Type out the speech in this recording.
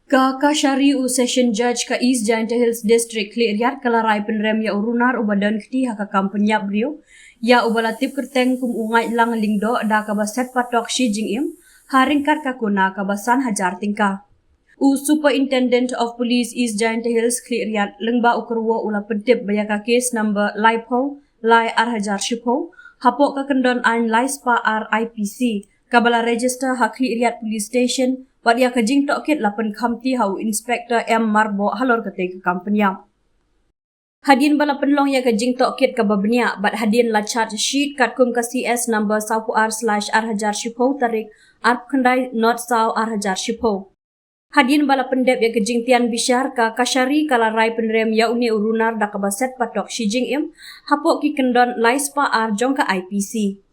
Ka Syariu Session Judge ka East Giant Hills District Kliryat kalaray penrem ya urunar ubadan kti hakakam pyniap briew ya ubalatip kerteng kum Ngaitlang lingdo da kabaset phatok jingim haringkat kakuna kabasan hajar tingka. Superintendent of Police East Giant Hills Kliryat lengba ukurwo ula pentip bayaka case number laipo lai arhajar shipo hapok kakendon an laispa RIPC kabala register ha Kliryat Police Station Wat ya kajing tokit lapan kamti hau Inspector M Marbo halor ketek kampenya. Hadin bala penlong ya kajing tokit kababnya bat hadin la charge sheet kat kum ka CS number /r/arhajar shipo tarik arp kendai not saw arhajar shipo. Hadin bala pendep ya kajing tian bisyar ka kasyari kala rai penrem ya uni urunar da kabaset phatok jingim hapok ki kendon laispa ar jong ka IPC.